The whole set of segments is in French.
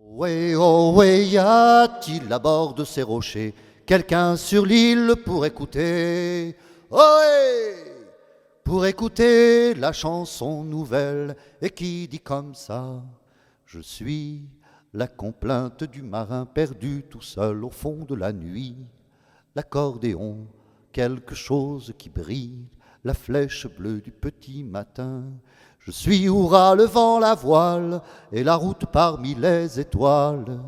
Oh ouais, y a-t-il à bord de ces rochers quelqu'un sur l'île pour écouter? Ouais, pour écouter la chanson nouvelle et qui dit comme ça: je suis la complainte du marin perdu tout seul au fond de la nuit. L'accordéon, quelque chose qui brille, la flèche bleue du petit matin. Je suis Hourra levant la voile et la route parmi les étoiles.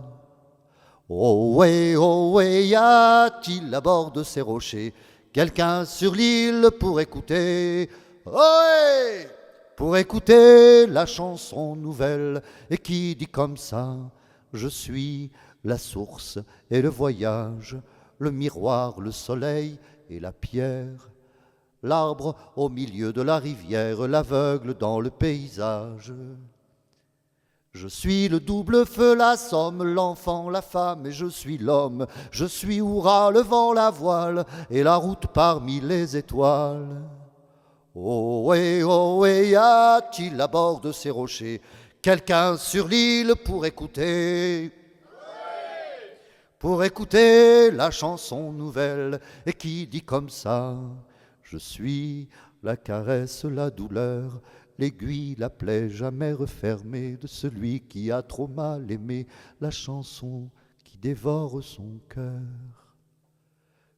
Oh ouais, y a-t-il à bord de ces rochers quelqu'un sur l'île pour écouter? Oh ouais, pour écouter la chanson nouvelle et qui dit comme ça: je suis la source et le voyage, le miroir, le soleil et la pierre, l'arbre au milieu de la rivière, l'aveugle dans le paysage. Je suis le double feu, la somme, l'enfant, la femme et je suis l'homme. Je suis Hourra levant la voile et la route parmi les étoiles. Oh ouais, y a-t-il à bord de ces rochers quelqu'un sur l'île pour écouter? Pour écouter la chanson nouvelle et qui dit comme ça: je suis la caresse, la douleur, l'aiguille, la plaie jamais refermée de celui qui a trop mal aimé, la chanson qui dévore son cœur.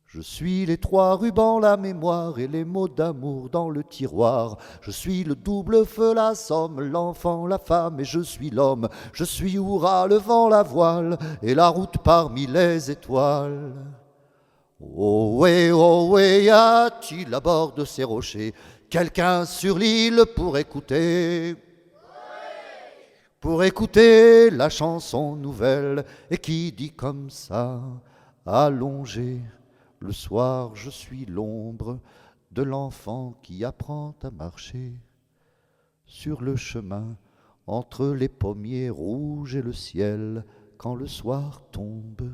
Je suis les trois rubans, la mémoire et les mots d'amour dans le tiroir. Je suis le double feu, la somme, l'enfant, la femme et je suis l'homme. Je suis Hourra levant la voile et la route parmi les étoiles. Oh ouais, y a-t-il à bord de ces rochers quelqu'un sur l'île pour écouter? Pour écouter la chanson nouvelle et qui dit comme ça: allongé le soir, je suis l'ombre de l'enfant qui apprend à marcher sur le chemin entre les pommiers rouges et le ciel quand le soir tombe.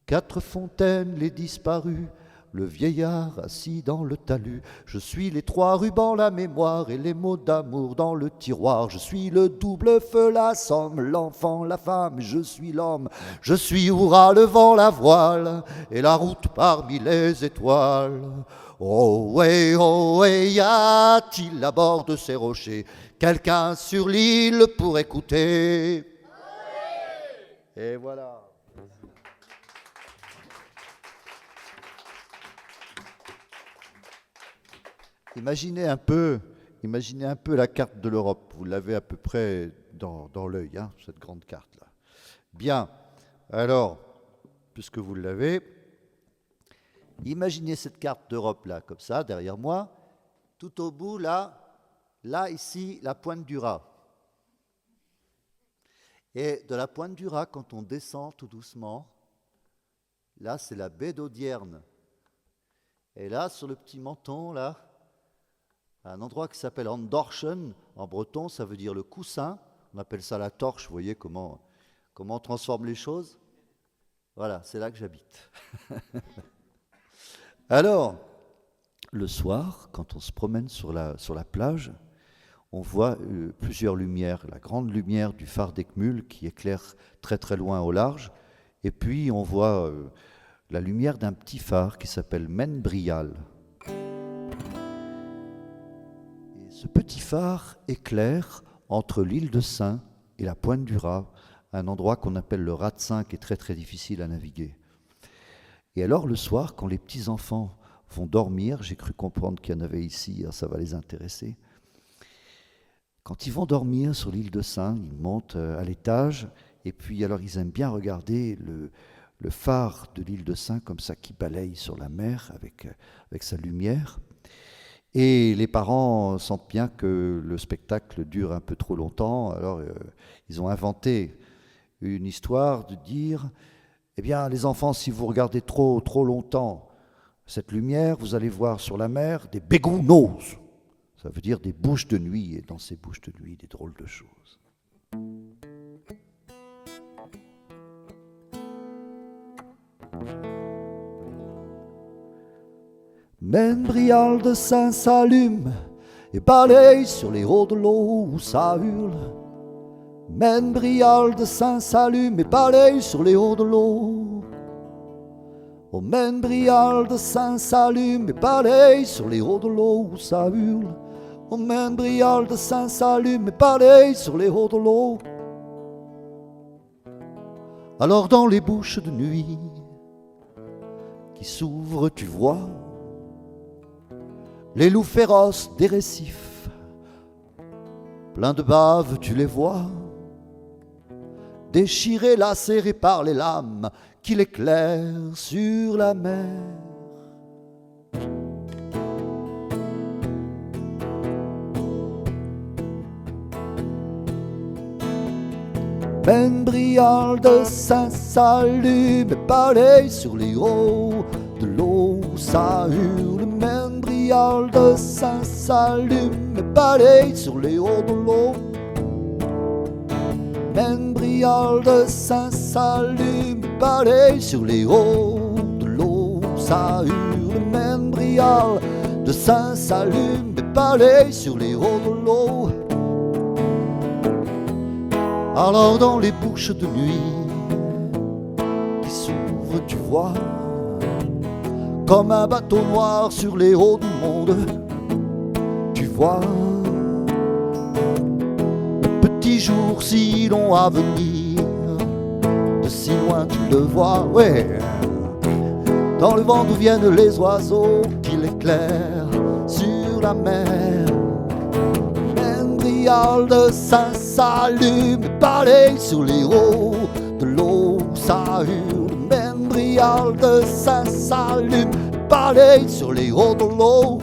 4 fontaines, les disparus, le vieillard assis dans le talus. Je suis les 3 rubans, la mémoire et les mots d'amour dans le tiroir. Je suis le double feu, la somme, l'enfant, la femme, je suis l'homme. Je suis Hourra levant la voile et la route parmi les étoiles. Oh ouais, y a-t-il à bord de ces rochers quelqu'un sur l'île pour écouter? Et voilà. Imaginez un peu la carte de l'Europe. Vous l'avez à peu près dans l'œil, hein, cette grande carte-là. Bien. Alors, puisque vous l'avez, imaginez cette carte d'Europe là, comme ça, derrière moi. Tout au bout, là, ici, la pointe du Raz. Et de la pointe du Raz, quand on descend tout doucement, là, c'est la baie d'Audierne. Et là, sur le petit menton, là, un endroit qui s'appelle Andorchen, en breton, ça veut dire le coussin. On appelle ça la torche, vous voyez comment on transforme les choses. Voilà, c'est là que j'habite. Alors, le soir, quand on se promène sur la plage, on voit plusieurs lumières. La grande lumière du phare d'Eckmühl qui éclaire très très loin au large. Et puis on voit la lumière d'un petit phare qui s'appelle Menbrial. Ce petit phare éclaire entre l'île de Sein et la pointe du Raz, un endroit qu'on appelle le Raz de Sein, qui est très très difficile à naviguer. Et alors le soir, quand les petits-enfants vont dormir, j'ai cru comprendre qu'il y en avait ici, ça va les intéresser. Quand ils vont dormir sur l'île de Sein, ils montent à l'étage, et puis alors ils aiment bien regarder le phare de l'île de Sein comme ça qui balaye sur la mer avec sa lumière. Et les parents sentent bien que le spectacle dure un peu trop longtemps, alors ils ont inventé une histoire de dire: eh bien les enfants, si vous regardez trop longtemps cette lumière, vous allez voir sur la mer des begunos. Ça veut dire des bouches de nuit, et dans ces bouches de nuit, des drôles de choses. Menbrial de Sein s'allume et balaye sur les hauts de l'eau où ça hurle. Membrial de Saint s'allume et balaye sur les hauts de l'eau. Au Membrial de Saint s'allume et balaye sur les hauts de l'eau où ça hurle. Au Membrial de Saint s'allume et balaye sur les hauts de l'eau. Alors dans les bouches de nuit qui s'ouvrent, tu vois les loups féroces des récifs, pleins de bave, tu les vois, déchirés, lacérés par les lames qui l'éclairent sur la mer. Membrial de Saint s'allume et balaye sur les hauts de l'eau où ça hurle. Membrial de Saint s'allume et balaye sur les hauts de l'eau. Membrial de Saint s'allume et balaye sur les hauts de l'eau où ça hurle. Membrial de Saint s'allume et balaye sur les hauts de l'eau. Alors dans les bouches de nuit qui s'ouvrent, tu vois, comme un bateau noir sur les hauts du monde, tu vois le petit jour si long à venir, de si loin tu le vois, ouais, dans le vent d'où viennent les oiseaux qui l'éclairent sur la mer. Membrial de Saint s'allume et balaye sur les hauts de l'eau où ça hurle. Membrial de Saint s'allume et balaye sur les hauts de l'eau.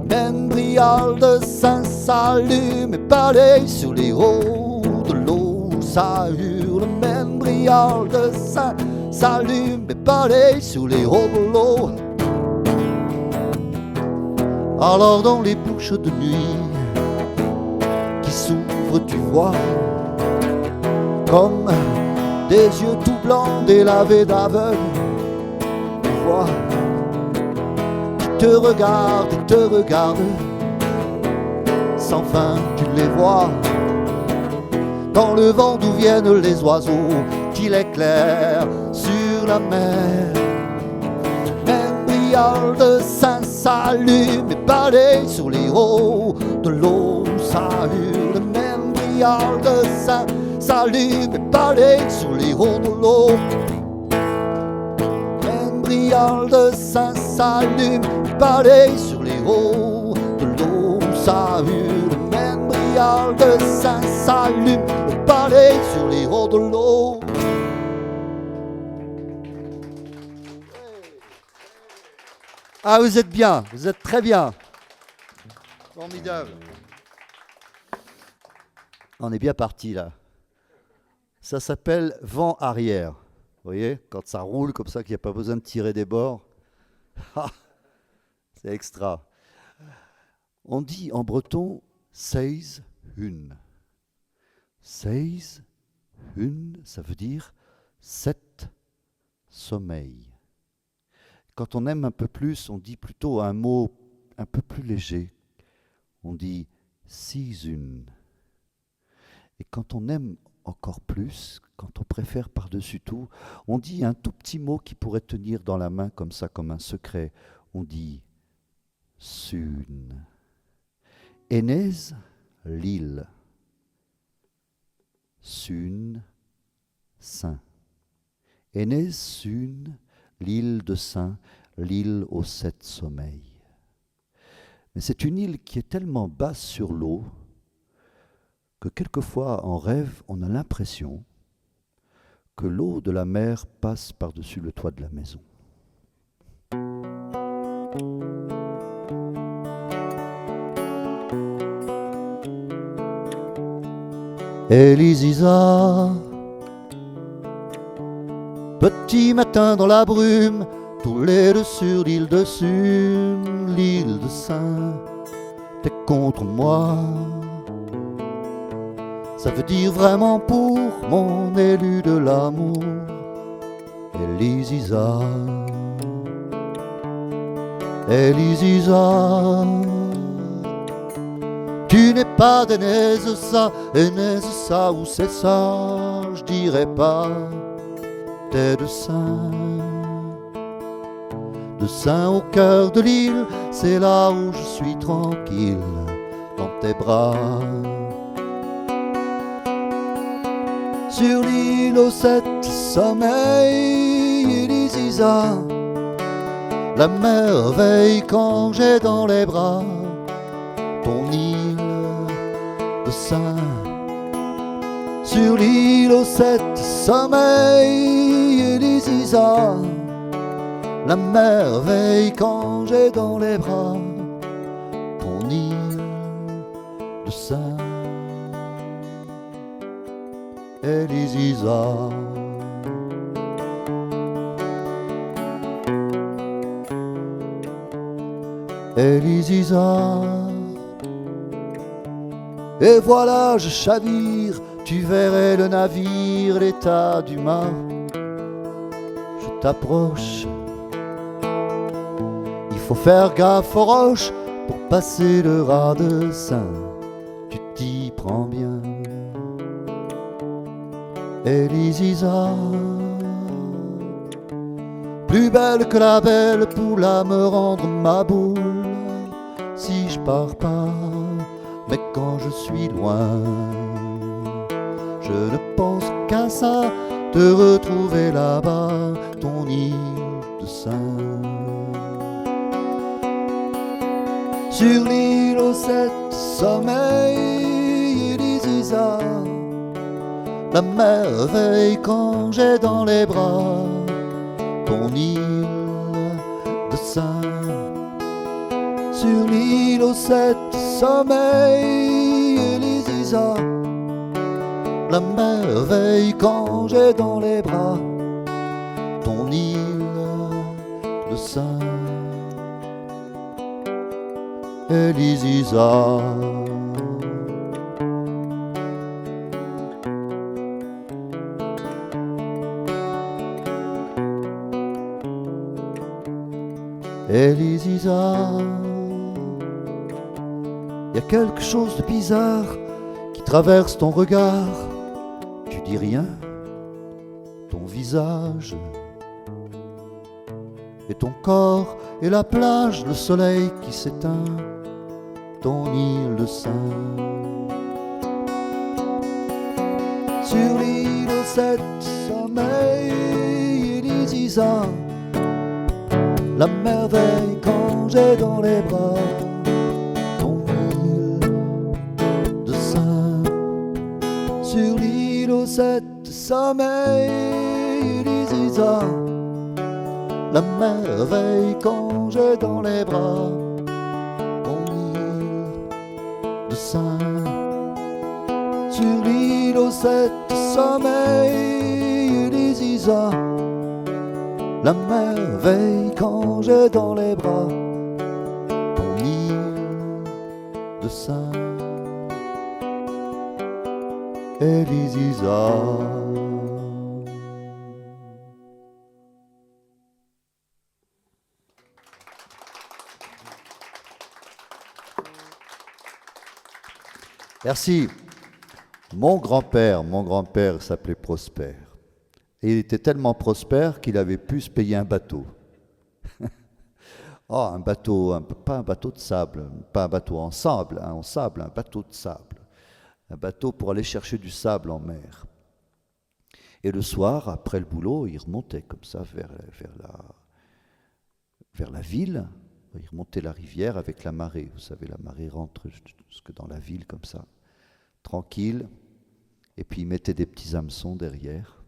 Membrial de Saint s'allume et balaye sur les hauts de l'eau où ça hurle. Membrial de Saint s'allume et balaye sur les hauts de l'eau. Alors dans les bouches de nuit qui s'ouvrent, tu vois, comme des yeux tout blancs délavés d'aveugle, tu vois, qui te regardent, sans fin tu les vois, dans le vent d'où viennent les oiseaux qui l'éclairent sur la mer. Membrial de Saint s'allume et balaye sur les hauts de l'eau où ça hurle. Membrial de Saint s'allume et balaye sur les hauts de l'eau. Membrial de Saint s'allume et balaye sur les hauts de l'eau où ça hurle. Membrial de Saint s'allume et balaye sur les hauts de l'eau. Ah, vous êtes bien, vous êtes très bien. Formidable. On est bien parti là. Ça s'appelle vent arrière. Vous voyez, quand ça roule comme ça, qu'il n'y a pas besoin de tirer des bords. C'est extra. On dit en breton seis hun. Seis hun, ça veut dire 7 sommeils. Quand on aime un peu plus, on dit plutôt un mot un peu plus léger. On dit six-une. Et quand on aime encore plus, quand on préfère par-dessus tout, on dit un tout petit mot qui pourrait tenir dans la main comme ça, comme un secret. On dit sun. Énez, l'île. Sun, saint. Énez, sun, l'île de Saint, l'île aux 7 sommeils. Mais c'est une île qui est tellement basse sur l'eau que quelquefois, en rêve, on a l'impression que l'eau de la mer passe par-dessus le toit de la maison. Elisisa, petit matin dans la brume, tout l'aide sur l'île de Sun, l'île de Saint, t'es contre moi. Ça veut dire vraiment pour mon élu de l'amour, Elisisa, Elisisa. Tu n'es pas d'Énèse ça, où c'est ça, je dirais pas. T'es de Saint au cœur de l'île, c'est là où je suis tranquille, dans tes bras. Sur l'île aux 7 sommeils, Elisisa, la merveille quand j'ai dans les bras ton île de Saint. Sur l'île aux 7 sommeils, Elisisa, la merveille quand j'ai dans les bras ton île de Saint. Elisisa. Elisisa. Et voilà, je chavire, tu verrais le navire, l'état du mât. Je t'approche, il faut faire gaffe aux roches pour passer le raz de Saint. Tu t'y prends bien. Elisisa, plus belle que la belle poule à me rendre ma boule. Si je pars pas, mais quand je suis loin, je ne pense qu'à ça, te retrouver là-bas, ton île de Saint. Sur l'île aux 7 sommeils, Elisisa, la merveille quand j'ai dans les bras ton île de Saint. Sur l'île aux 7 sommeils, Elisisa, la merveille quand j'ai dans les bras ton île de Saint. Elisisa. Elisisa, y a quelque chose de bizarre qui traverse ton regard. Tu dis rien, ton visage et ton corps et la plage, le soleil qui s'éteint, ton île de Saint. Sur l'île aux 7 sommeils, Elisisa, la merveille quand j'ai dans les bras ton île de Saint. Sur l'île aux 7 sommeils, Elisisa, la merveille quand j'ai dans les bras ton île de Saint. Sur l'île aux 7 sommeils, Elisisa, la merveille quand j'ai dans les bras ton île de Saint. Elisisa. Merci. Mon grand-père s'appelait Prosper. Et il était tellement prospère qu'il avait pu se payer un bateau. Oh, un bateau, pas un bateau de sable, pas un bateau en sable, un bateau de sable. Un bateau pour aller chercher du sable en mer. Et le soir, après le boulot, il remontait comme ça vers la ville. Il remontait la rivière avec la marée. Vous savez, la marée rentre jusque dans la ville comme ça, tranquille. Et puis il mettait des petits hameçons derrière.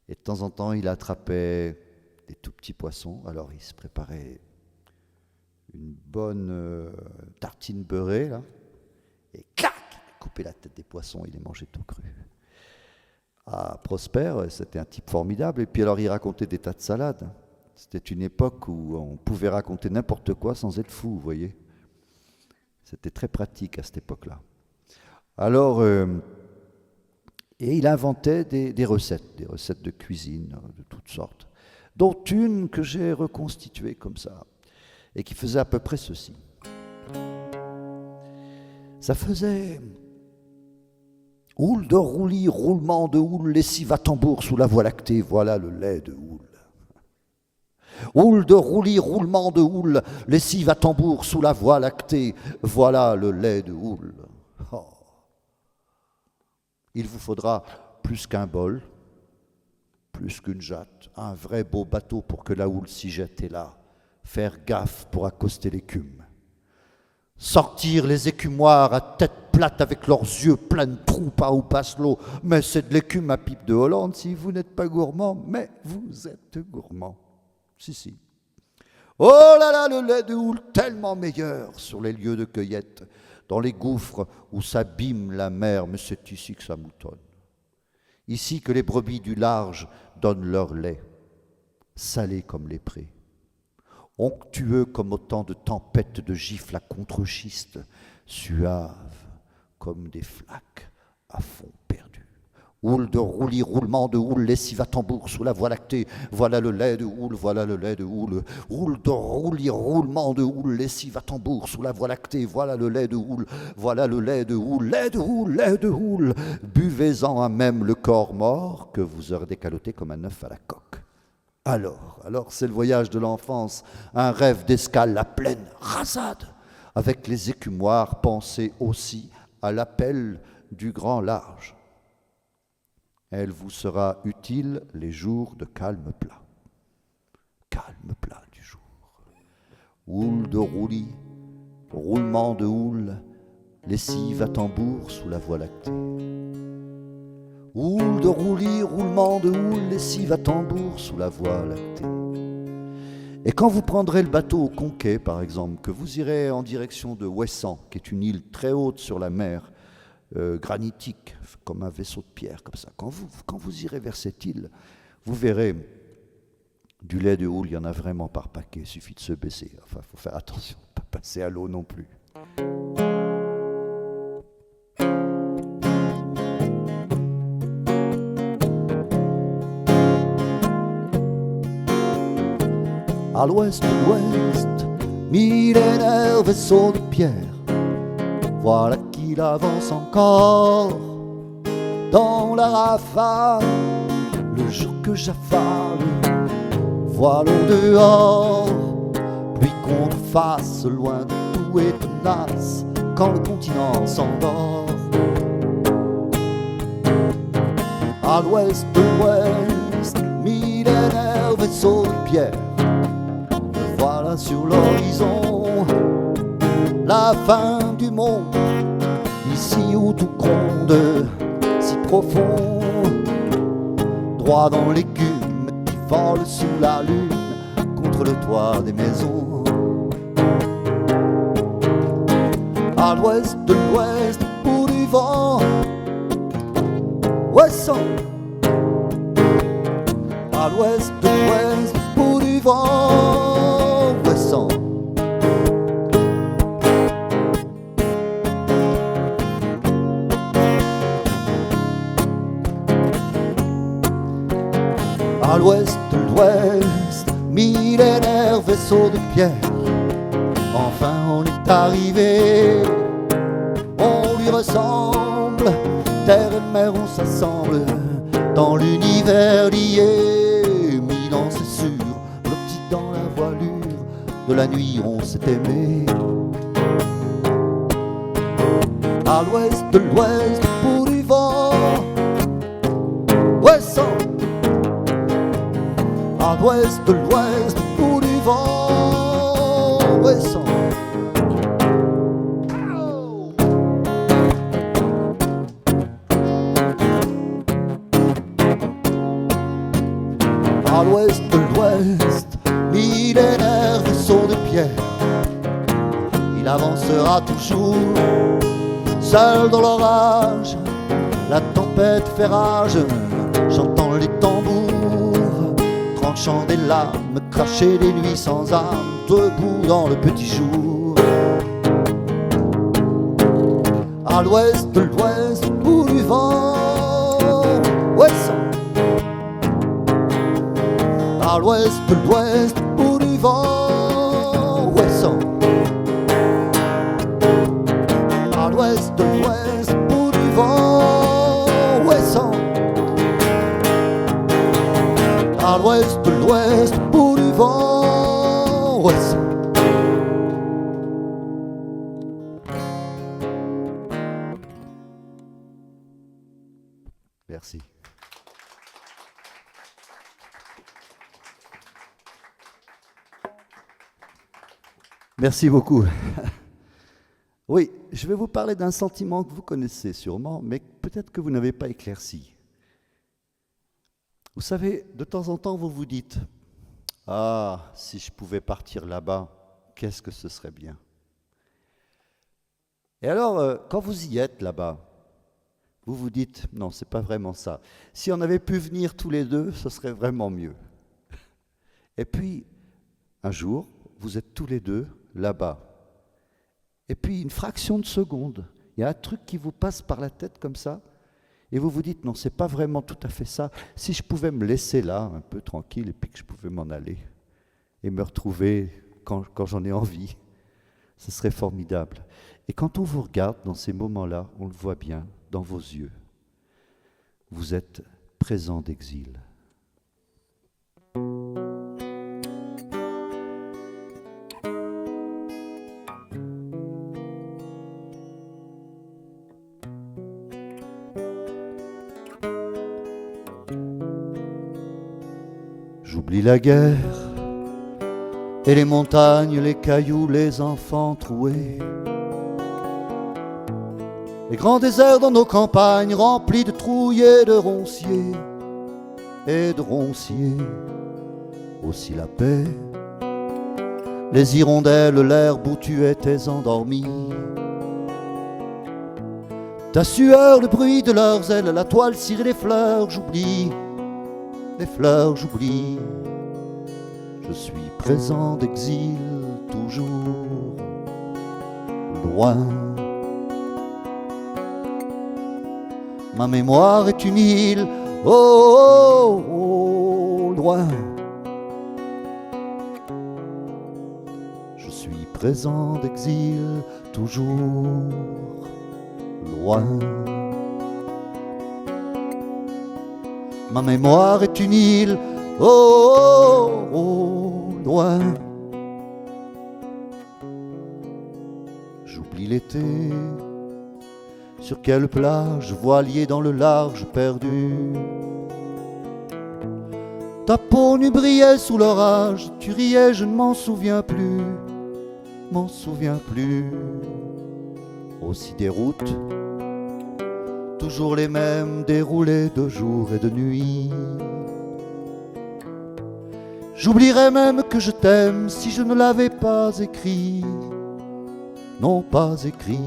Et de temps en temps, il attrapait des tout petits poissons. Alors, il se préparait une bonne tartine beurrée, là, et clac, il coupait la tête des poissons, il les mangeait tout cru. Ah, Prosper, c'était un type formidable. Et puis alors, il racontait des tas de salades. C'était une époque où on pouvait raconter n'importe quoi sans être fou, vous voyez. C'était très pratique à cette époque-là. Alors... Et il inventait des recettes de cuisine de toutes sortes, dont une que j'ai reconstituée comme ça, et qui faisait à peu près ceci. Ça faisait houle de roulis, roulement de houle, lessive à tambour sous la voie lactée, voilà le lait de houle. Houle de roulis, roulement de houle, lessive à tambour sous la voie lactée, voilà le lait de houle. Oh. Il vous faudra plus qu'un bol, plus qu'une jatte, un vrai beau bateau pour que la houle s'y jette et là, faire gaffe pour accoster l'écume. Sortir les écumoires à tête plate avec leurs yeux pleins de trous par où passe l'eau. Mais c'est de l'écume à pipe de Hollande si vous n'êtes pas gourmand, mais vous êtes gourmand. Si. Oh là là, le lait de houle tellement meilleur sur les lieux de cueillette, dans les gouffres où s'abîme la mer, mais c'est ici que ça moutonne. Ici que les brebis du large donnent leur lait, salé comme les prés, onctueux comme autant de tempêtes de gifles à contre-schiste, suaves comme des flaques à fond perdu. Houle de roulis, roulement de houle, lessive à tambour sous la voie lactée, voilà le lait de houle, voilà le lait de houle. Houle de roulis, roulement de houle, lessive à tambour sous la voie lactée, voilà le lait de houle, voilà le lait de houle, lait de houle, lait de houle. Buvez-en à même le corps mort que vous aurez décaloté comme un œuf à la coque. Alors c'est le voyage de l'enfance, un rêve d'escale à pleine rasade, avec les écumoires pensez aussi à l'appel du grand large. Elle vous sera utile les jours de calme plat du jour. Houle de roulis, roulement de houle, lessive à tambour sous la voie lactée. Houle de roulis, roulement de houle, lessive à tambour sous la voie lactée. Et quand vous prendrez le bateau au Conquet, par exemple, que vous irez en direction de Ouessant, qui est une île très haute sur la mer, granitique, comme un vaisseau de pierre, comme ça. Quand vous irez vers cette île, vous verrez du lait de houle, il y en a vraiment par paquet, il suffit de se baisser. Enfin, il faut faire attention, pas passer à l'eau non plus. À l'ouest de l'ouest, millénaire vaisseau de pierre, voilà qu'il avance encore dans la rafale, le jour que j'affale, voile au dehors, pluie contre face, loin de tout et tenace, quand le continent s'endort. À l'ouest de l'ouest, millénaire vaisseau de pierre, me voilà sur l'horizon, la fin du monde, ici où tout gronde, si profond, droit dans l'écume qui vole sous la lune, contre le toit des maisons. À l'ouest de l'ouest, pour du vent, Ouessant. À l'ouest de l'ouest, pour du vent, Ouessant. À l'ouest de l'ouest, millénaire vaisseau de pierre, enfin on est arrivé, on lui ressemble, terre et mer on s'assemble, dans l'univers lié, éminent c'est sûr, l'optique dans la voilure, de la nuit on s'est aimé. À l'ouest de l'ouest, pour du vent, Ouessant. À l'ouest de l'ouest, pour du vent, Ouessant. À l'ouest de l'ouest, millénaire vaisseau de pierre, il avancera toujours, seul dans l'orage, la tempête fait rage, j'entends les tambours, tranchant des lames, cracher des nuits sans âme, debout dans le petit jour. À l'ouest de l'ouest, pour du vent, Ouessant. À l'ouest de l'ouest, pour du vent, Ouessant. À l'ouest l'ouest, l'ouest, bout du vent ouest. Merci. Merci beaucoup. Oui, je vais vous parler d'un sentiment que vous connaissez sûrement, mais peut-être que vous n'avez pas éclairci. Vous savez, de temps en temps, vous vous dites « Ah, si je pouvais partir là-bas, qu'est-ce que ce serait bien ?» Et alors, quand vous y êtes là-bas, vous vous dites « Non, c'est pas vraiment ça. Si on avait pu venir tous les deux, ce serait vraiment mieux. » Et puis, un jour, vous êtes tous les deux là-bas. Et puis, une fraction de seconde, il y a un truc qui vous passe par la tête comme ça, et vous vous dites, non, c'est pas vraiment tout à fait ça. Si je pouvais me laisser là, un peu tranquille, et puis que je pouvais m'en aller, et me retrouver quand j'en ai envie, ce serait formidable. Et quand on vous regarde dans ces moments-là, on le voit bien dans vos yeux. Vous êtes présent d'exil. J'oublie la guerre et les montagnes, les cailloux, les enfants troués. Les grands déserts dans nos campagnes remplis de trouilles et de ronciers. Et de ronciers, aussi la paix. Les hirondelles, l'herbe où tu étais endormi. Ta sueur, le bruit de leurs ailes, la toile cirée des fleurs, j'oublie. Les fleurs, j'oublie. Je suis présent d'exil, toujours loin. Ma mémoire est une île, oh, oh, oh, loin. Je suis présent d'exil, toujours loin. Ma mémoire est une île, oh, oh, oh, loin. J'oublie l'été. Sur quelle plage, voilier dans le large perdu. Ta peau nue brillait sous l'orage, tu riais, je ne m'en souviens plus, m'en souviens plus. Aussi des routes, toujours les mêmes, déroulées de jour et de nuit. J'oublierais même que je t'aime si je ne l'avais pas écrit, non pas écrit.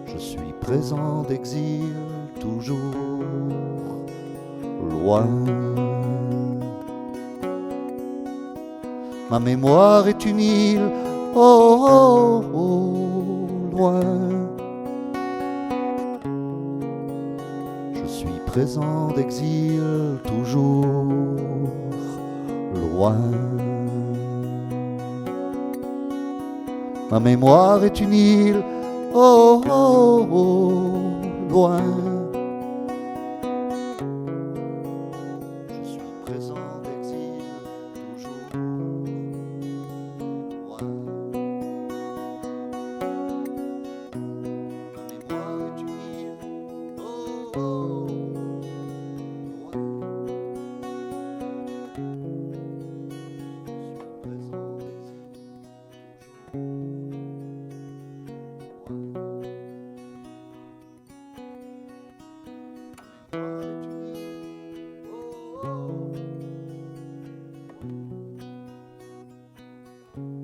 Je suis présent d'exil, toujours loin. Ma mémoire est une île, oh, oh, oh, loin. Je suis présent d'exil, toujours loin. Ma mémoire est une île, oh, oh, oh, loin. Je suis présent d'exil, toujours loin. Ma mémoire est une île, oh,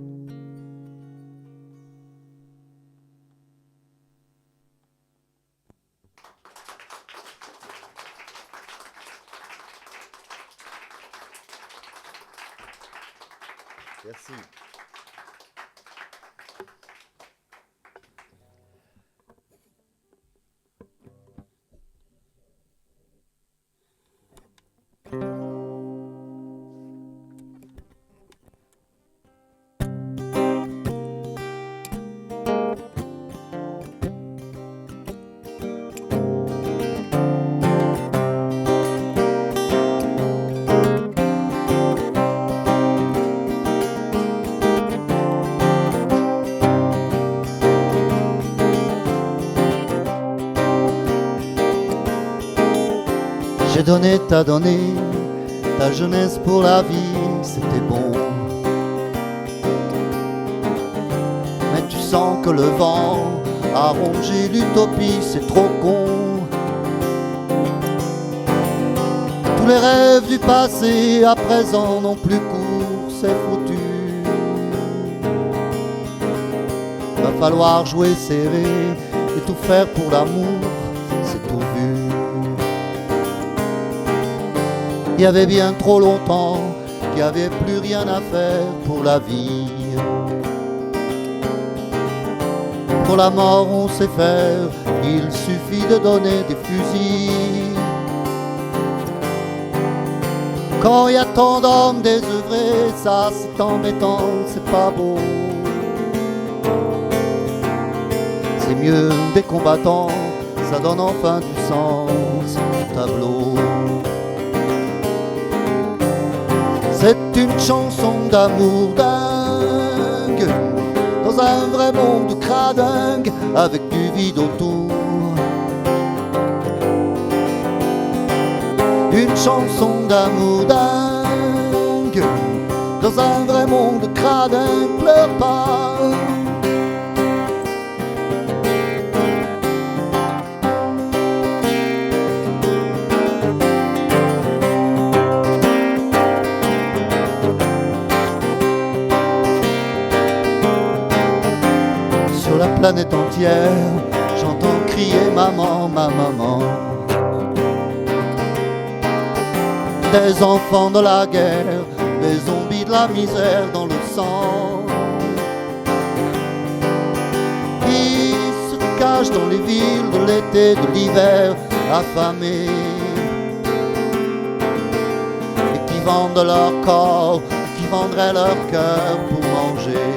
oh, loin. Merci. J'ai donné, t'as donné ta jeunesse pour la vie, c'était bon. Mais tu sens que le vent a rongé l'utopie, c'est trop con. Tous les rêves du passé à présent n'ont plus cours, c'est foutu. Va falloir jouer serré et tout faire pour l'amour, c'est tout vu. Il y avait bien trop longtemps qu'il n'y avait plus rien à faire pour la vie. Pour la mort on sait faire, il suffit de donner des fusils. Quand il y a tant d'hommes désœuvrés, ça c'est embêtant, c'est pas beau. C'est mieux des combattants, ça donne enfin du sens au tableau. C'est une chanson d'amour dingue, dans un vrai monde cradingue, avec du vide autour. Une chanson d'amour dingue, dans un vrai monde cradingue, pleure pas. Sur la planète entière, j'entends crier maman, ma maman. Des enfants de la guerre, des zombies de la misère dans le sang, qui se cachent dans les villes de l'été, de l'hiver, affamés, et qui vendent leur corps, qui vendraient leur cœur pour manger.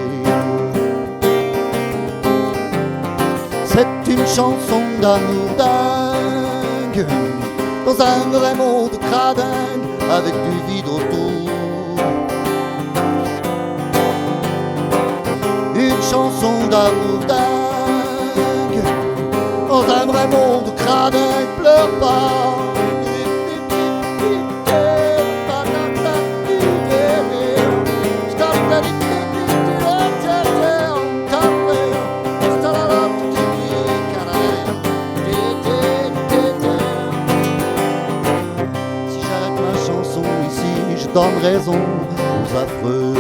C'est une chanson d'amour dingue, dans un vrai monde cradingue, avec du vide autour. Une chanson d'amour dingue, dans un vrai monde cradingue, pleure pas. Donne raison aux affreux.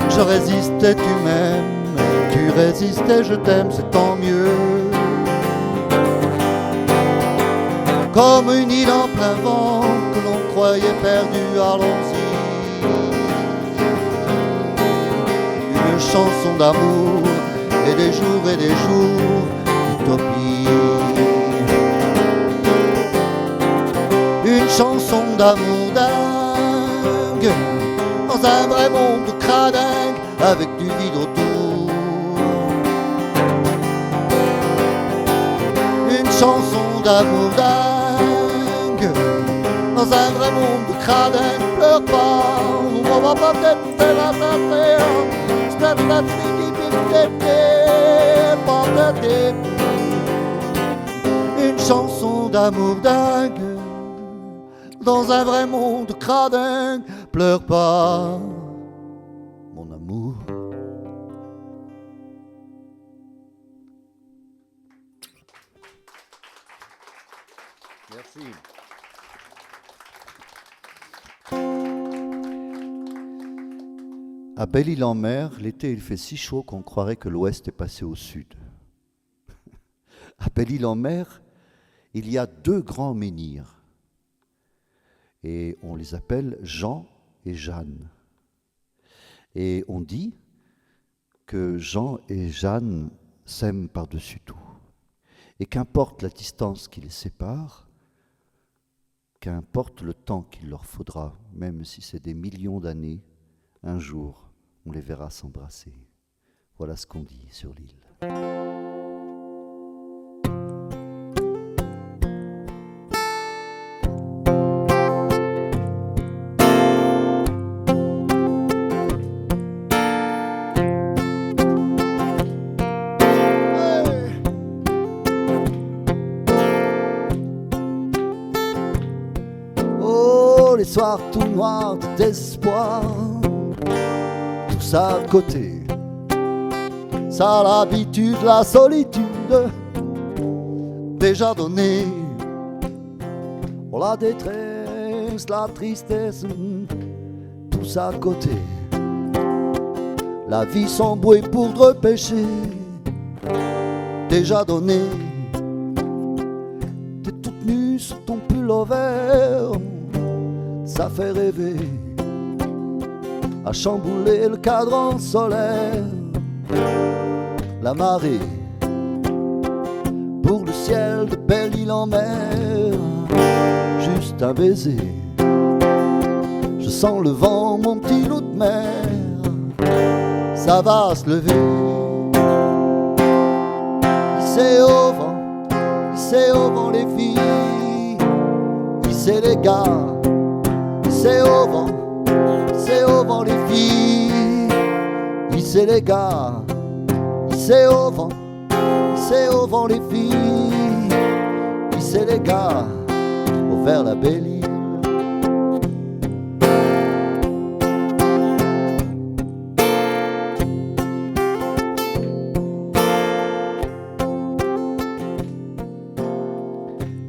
Je résistais, tu m'aimes, tu résistais, je t'aime, c'est tant mieux. Comme une île en plein vent que l'on croyait perdue, allons-y. Une chanson d'amour et des jours d'utopie. Une chanson d'amour dingue, dans un vrai monde cradingue, avec du vide autour. Une chanson d'amour dingue, dans un vrai monde cradingue, pleure pas. On va pas peut-être la terre. Une chanson d'amour dingue, dans un vrai monde cradingue, pleure pas, mon amour. Merci. À Belle-Île-en-Mer, l'été il fait si chaud qu'on croirait que l'ouest est passé au sud. À Belle-Île-en-Mer, il y a 2 grands menhirs. Et on les appelle Jean et Jeanne. Et on dit que Jean et Jeanne s'aiment par-dessus tout. Et qu'importe la distance qui les sépare, qu'importe le temps qu'il leur faudra, même si c'est des millions d'années, un jour, on les verra s'embrasser. Voilà ce qu'on dit sur l'île. soirs tout noirs de désespoir, tout ça de côté. Ça l'habitude, la solitude, déjà donnée. Oh la détresse, la tristesse, tout ça de côté. La vie sans bruit pour de péché, déjà donné. T'es toute nue sur ton pullover, ça fait rêver, à chambouler le cadran solaire. La marée pour le ciel de Belle-Île en mer, juste un baiser. Je sens le vent, mon petit loup de mer, ça va se lever. Hissez au vent les filles, hissez les gars. Hissez au vent les filles, hissez les gars. Hissez au vent les filles, hissez les gars, vers la Belle-Île.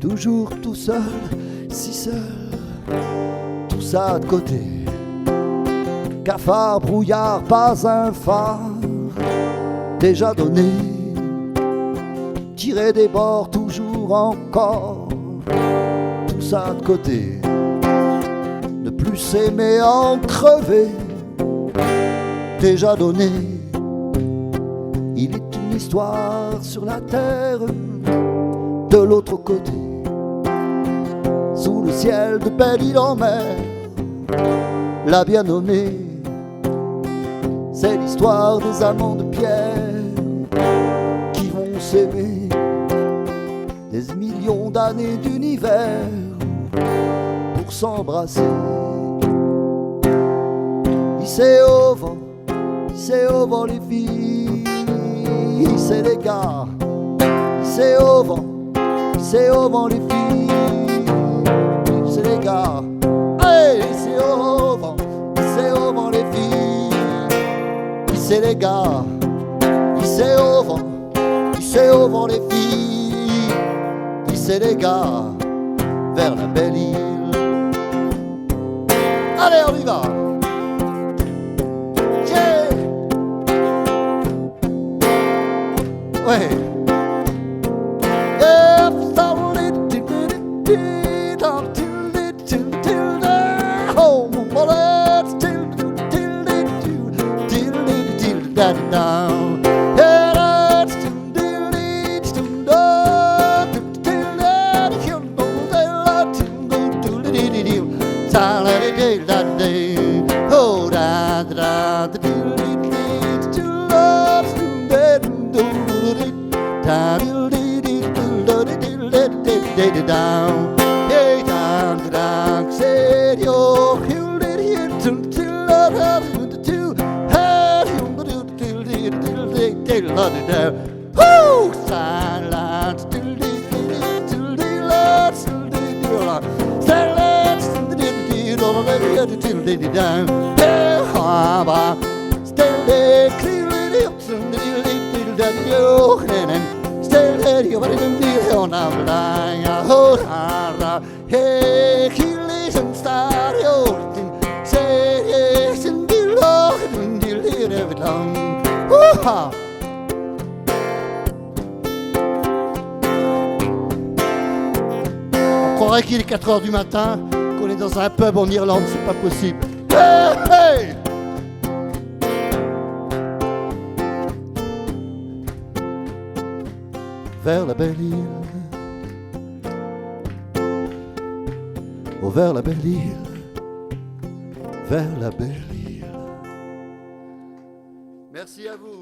Toujours tout seul, si seul, tout ça de côté. Cafard, brouillard, pas un phare, déjà donné. Tirer des bords, toujours encore, tout ça de côté. Ne plus s'aimer, en crever, déjà donné. Il est une histoire sur la terre, de l'autre côté. Sous le ciel de Belle-Île en mer, la bien nommée. C'est l'histoire des amants de pierre qui vont s'aimer des millions d'années d'univers pour s'embrasser. Hissez au vent les filles, hissez les gars. Hissez au vent les filles, hissez les gars. Hey, hissez au vent les filles, hissez les gars. Hissez au vent les filles, hissez les gars, vers la Belle-Île. Allez, on y va. Yeah. Ouais. On croirait qu'il est 4 heures du matin, qu'on est dans un pub en Irlande, c'est pas possible. Hey, hey! Vers la Belle-Île, oh vers la Belle-Île, vers la Belle-Île. Merci à vous.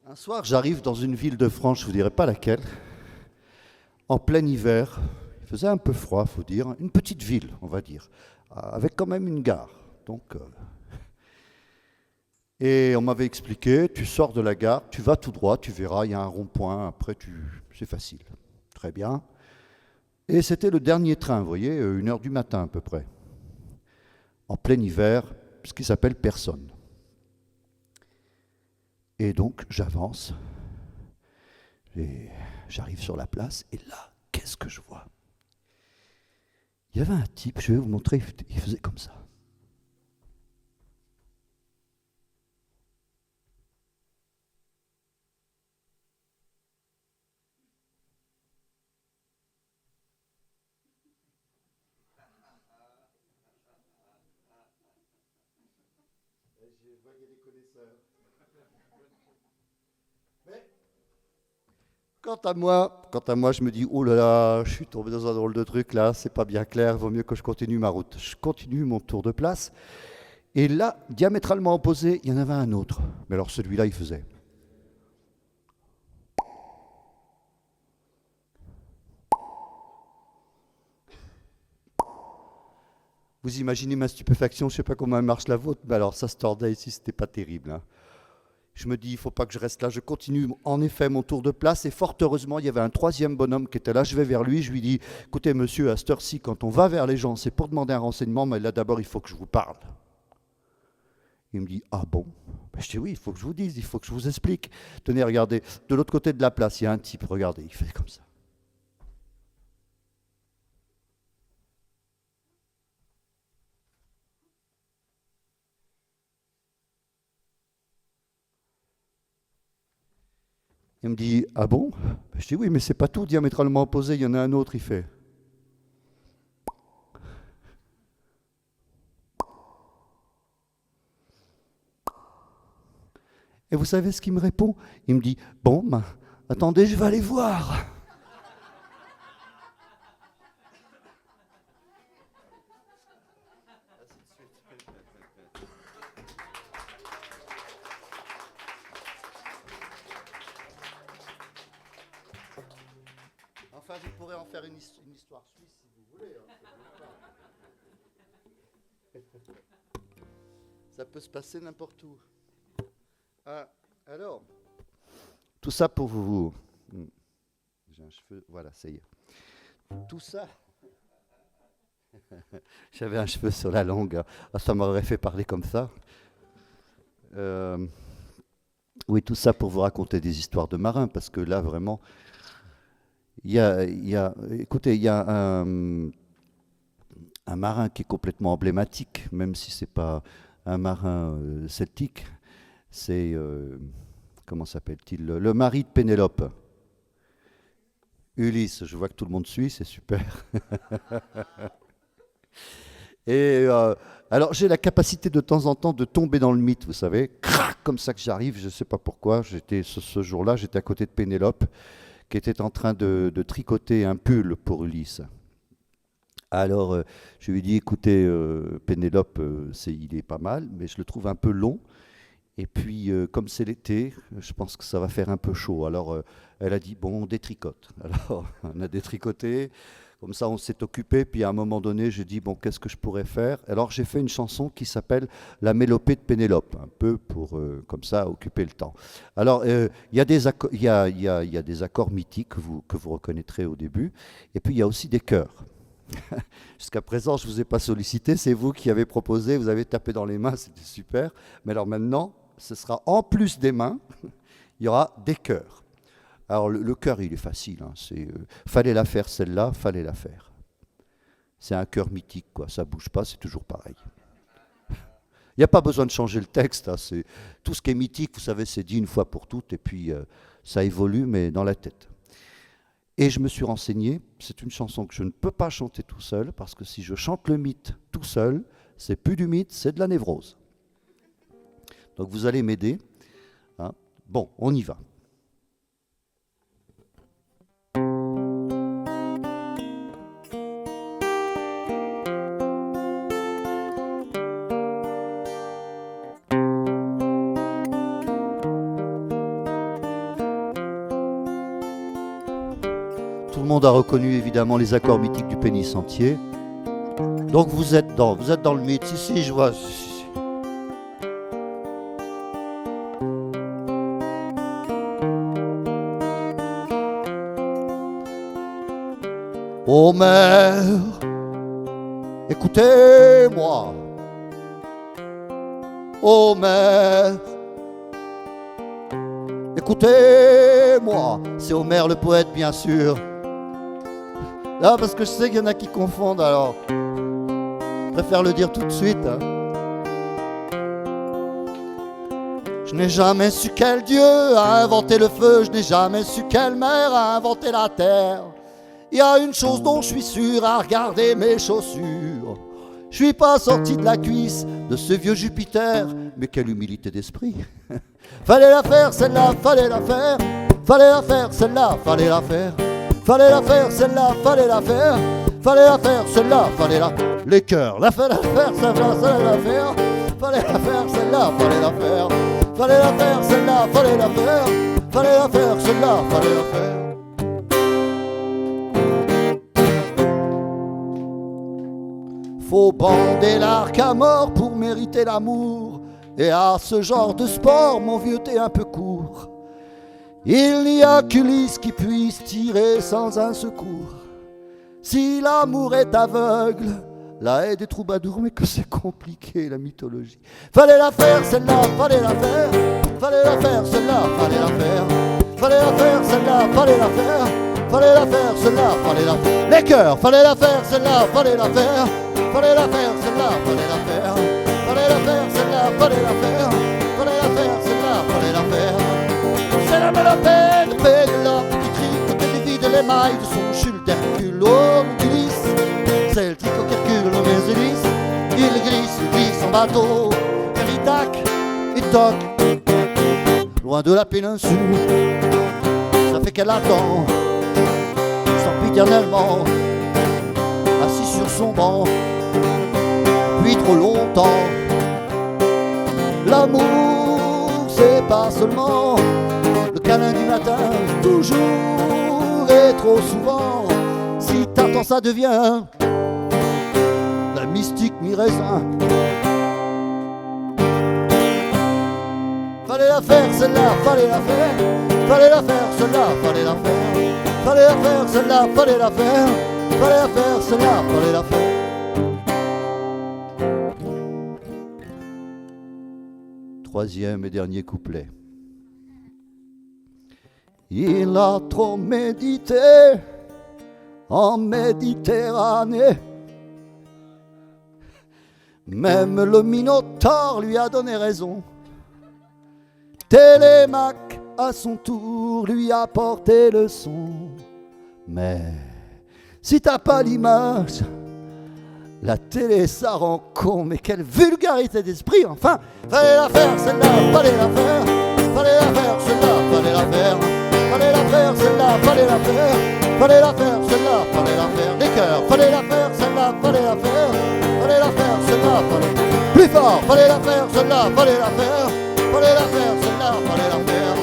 Un soir, j'arrive dans une ville de France, je ne vous dirai pas laquelle, en plein hiver. Il faisait un peu froid, il faut dire. Une petite ville, on va dire, avec quand même une gare. Donc, Et on m'avait expliqué, tu sors de la gare, tu vas tout droit, tu verras, il y a un rond-point, après c'est facile. Très bien. Et c'était le dernier train, vous voyez, 1h du matin à peu près, en plein hiver, ce qui s'appelle personne. Et donc j'avance, et j'arrive sur la place, et là, qu'est-ce que je vois? Il y avait un type, je vais vous montrer, il faisait comme ça. Je vois qu'il y a des connaisseurs. Mais quant à moi, je me dis, oh là là, je suis tombé dans un drôle de truc là, c'est pas bien clair, vaut mieux que je continue ma route. Je continue mon tour de place, et là, diamétralement opposé, il y en avait un autre. Mais alors celui-là, il faisait. Vous imaginez ma stupéfaction, je ne sais pas comment marche la vôtre, mais alors ça se tordait ici, c'était pas terrible. Hein. Je me dis, il ne faut pas que je reste là, je continue en effet mon tour de place, et fort heureusement, il y avait un troisième bonhomme qui était là, je vais vers lui, je lui dis, écoutez monsieur, à cette heure-ci, quand on va vers les gens, c'est pour demander un renseignement, mais là d'abord, il faut que je vous parle. Il me dit, ah bon? Ben, je dis, oui, il faut que je vous dise, il faut que je vous explique. Tenez, regardez, de l'autre côté de la place, il y a un type, regardez, il fait comme ça. Il me dit, ah bon? Je dis, oui, mais c'est pas tout diamétralement opposé, il y en a un autre, il fait. Et vous savez ce qu'il me répond? Il me dit, bon, ben, attendez, je vais aller voir. Enfin, je pourrais en faire une histoire suisse si vous voulez. Hein. Ça peut se passer n'importe où. Ah, alors, tout ça pour vous. J'ai un cheveu, voilà, ça y est. Tout ça. J'avais un cheveu sur la langue. Ah, ça m'aurait fait parler comme ça. Oui, tout ça pour vous raconter des histoires de marins, parce que là, vraiment, écoutez, il y a un marin qui est complètement emblématique, même si c'est pas un marin celtique. C'est, comment s'appelle-t-il? Le mari de Pénélope. Ulysse, je vois que tout le monde suit, c'est super. Et alors j'ai la capacité de temps en temps de tomber dans le mythe, vous savez, crac, comme ça que j'arrive, je ne sais pas pourquoi, ce jour-là, j'étais à côté de Pénélope, qui était en train de tricoter un pull pour Ulysse. Alors je lui ai dit, écoutez, Pénélope, il est pas mal, mais je le trouve un peu long. Et puis, comme c'est l'été, je pense que ça va faire un peu chaud. Alors, elle a dit, bon, on détricote. Alors, on a détricoté, comme ça, on s'est occupé. Puis, à un moment donné, j'ai dit, bon, qu'est-ce que je pourrais faire? Alors, j'ai fait une chanson qui s'appelle La Mélopée de Pénélope, un peu pour, comme ça, occuper le temps. Alors, il y a des accords mythiques que vous reconnaîtrez au début. Et puis, il y a aussi des chœurs. Jusqu'à présent, je ne vous ai pas sollicité, c'est vous qui avez proposé, vous avez tapé dans les mains, c'était super. Mais alors maintenant, ce sera en plus des mains, il y aura des chœurs. Alors le chœur, il est facile, hein, fallait la faire celle-là, fallait la faire. C'est un chœur mythique, quoi, ça ne bouge pas, c'est toujours pareil. Il n'y a pas besoin de changer le texte, hein, tout ce qui est mythique, vous savez, c'est dit une fois pour toutes, et puis ça évolue, mais dans la tête. Et je me suis renseigné, c'est une chanson que je ne peux pas chanter tout seul, parce que si je chante le mythe tout seul, c'est plus du mythe, c'est de la névrose. Donc vous allez m'aider. Hein. Bon, on y va. Tout le monde a reconnu évidemment les accords mythiques du pénis entier. Donc vous êtes dans le mythe. Si, je vois. Si. Ô mère, écoutez-moi. Ô mère, écoutez-moi. C'est Homère le poète, bien sûr. Là, parce que je sais qu'il y en a qui confondent, alors je préfère le dire tout de suite. Je n'ai jamais su quel dieu a inventé le feu, je n'ai jamais su quelle mère a inventé la terre. Il y a une chose dont je suis sûr, à regarder mes chaussures. Je suis pas sorti de la cuisse de ce vieux Jupiter, mais quelle humilité d'esprit. Fallait la faire celle-là, fallait la faire. Fallait la faire celle-là, fallait la faire. Fallait la faire celle-là, fallait la faire. Fallait la faire celle-là, fallait la... Les cœurs, la fallait la faire celle-là, fallait la faire. Fallait la faire celle-là, fallait la faire. Fallait la faire celle-là, fallait la faire. Fallait la faire celle-là, fallait la faire. Faut bander l'arc à mort pour mériter l'amour. Et à ce genre de sport, mon vieux, t'es un peu court. Il n'y a qu'Ulysse qui puisse tirer sans un secours. Si l'amour est aveugle, la haie des troubadours, mais que c'est compliqué la mythologie. Fallait la faire celle-là, fallait la faire. Fallait la faire celle-là, fallait la faire. Fallait la faire celle-là, fallait la faire. Fallait la faire celle-là, fallait la faire. Les cœurs, fallait la faire celle-là, fallait la faire. Fallait la faire celle-là, fallait la faire. Fallait la faire celle-là, fallait la faire. Fallait la faire celle-là, fallait la faire. C'est la mélopée de Pénélope qui tricote et vide les mailles de son Jules d'Hercule. Oh, Ulysse, c'est le tricoquercule, mais Ulysse, il glisse en bateau. Caritac et toc, loin de la péninsule. Ça fait qu'elle attend, sempiternellement, assis sur son banc, depuis trop longtemps. L'amour, c'est pas seulement le câlin du matin, toujours et trop souvent. Si t'attends, ça devient la mystique mi-raisin. Fallait la faire celle-là, fallait la faire. Fallait la faire celle-là, fallait la faire. Fallait la faire celle-là, fallait la faire. Fallait la faire celle-là, fallait la faire. Troisième et dernier couplet. Il a trop médité en Méditerranée. Même le Minotaure lui a donné raison. Télémaque, à son tour, lui a porté leçon. Mais si t'as pas l'image, la télé, ça rend con. Mais quelle vulgarité d'esprit, enfin. Fallait la faire, celle-là, fallait la faire. Fallait la faire, celle-là, fallait la faire. Fallait la faire, celle-là, fallait la faire. Fallait la faire, celle-là, fallait la faire. Les cœurs, fallait la faire, celle-là, fallait la faire. Fallait la faire, celle-là, fallait... Plus fort, fallait la faire, celle-là, fallait la faire. Fallait la faire, celle-là, fallait la faire.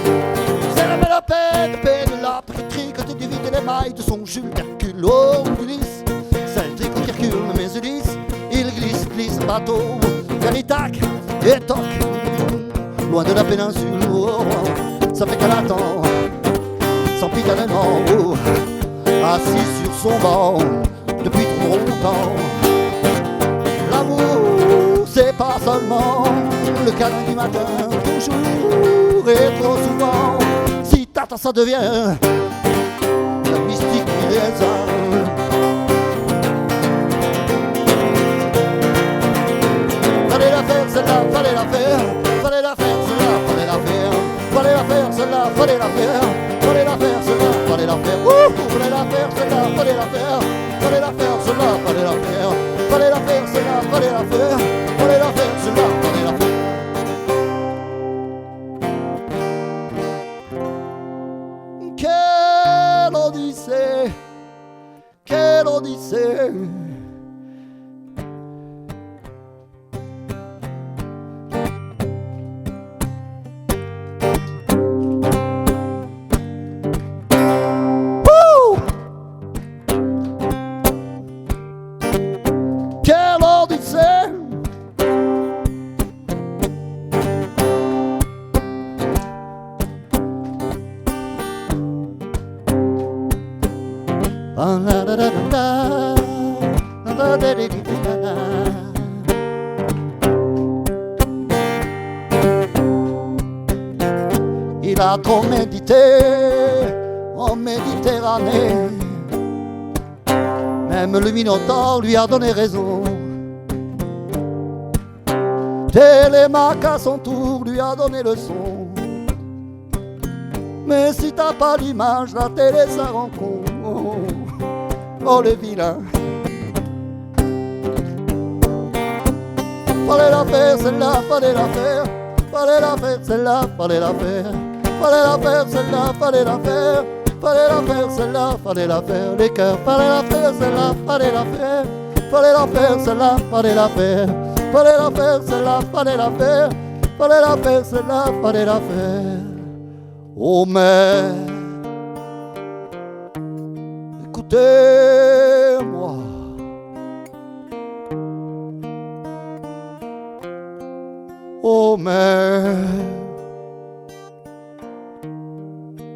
C'est la mélopée de Pénélope qui tricote du vide les mailles de son Jules d'Hercule. Oh, Ulysse, c'est le tricoquercule, mais Ulysse, il glisse en bateau. Caritac et toc, loin de la péninsule. Oh, oh, ça fait qu'elle attend, sempiternellement, oh, assis sur son banc, depuis trop longtemps. L'amour, c'est pas seulement le câlin du matin, toujours et trop souvent. Si t'attends, ça devient la mystique mi-raisin. Fallait la faire, celle-là, fallait la faire. Fallait la faire, celle-là, fallait la faire. Fallait la faire, celle-là, fallait la faire. Fallait la faire, celle-là, fallait la faire. Fallait la faire, celle-là, fallait la faire. Fallait la faire, celle-là, fallait la faire. Fallait la faire, celle-là, fallait la faire. Fallait la faire, celle-là, fallait la faire. Quelle odyssée, quelle odyssée. Quelle odyssée, Il a trop médité en Méditerranée. Même le Minotaure lui a donné raison. Télémaque à son tour lui a donné le son. Mais si t'as pas l'image, la télé ça rend con. Oh le vilain. Fallait la faire celle-là, fallait la faire. Fallait la faire celle-là, fallait la faire. Fallait la faire celle-là, fallait la faire. Fallait la faire celle-là, fallait la faire. Les cœurs, fallait la faire celle-là, fallait la faire. Fallait la faire celle-là, fallait la faire. Fallait la faire celle-là, fallait la faire. Fallait la faire celle-là, fallait la faire. Oh mais écoutez-moi. Oh mais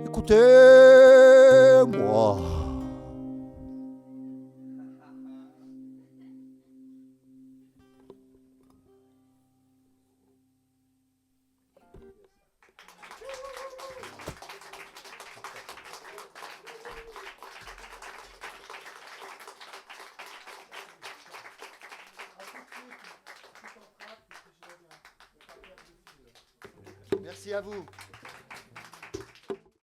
écoutez-moi. Merci à vous.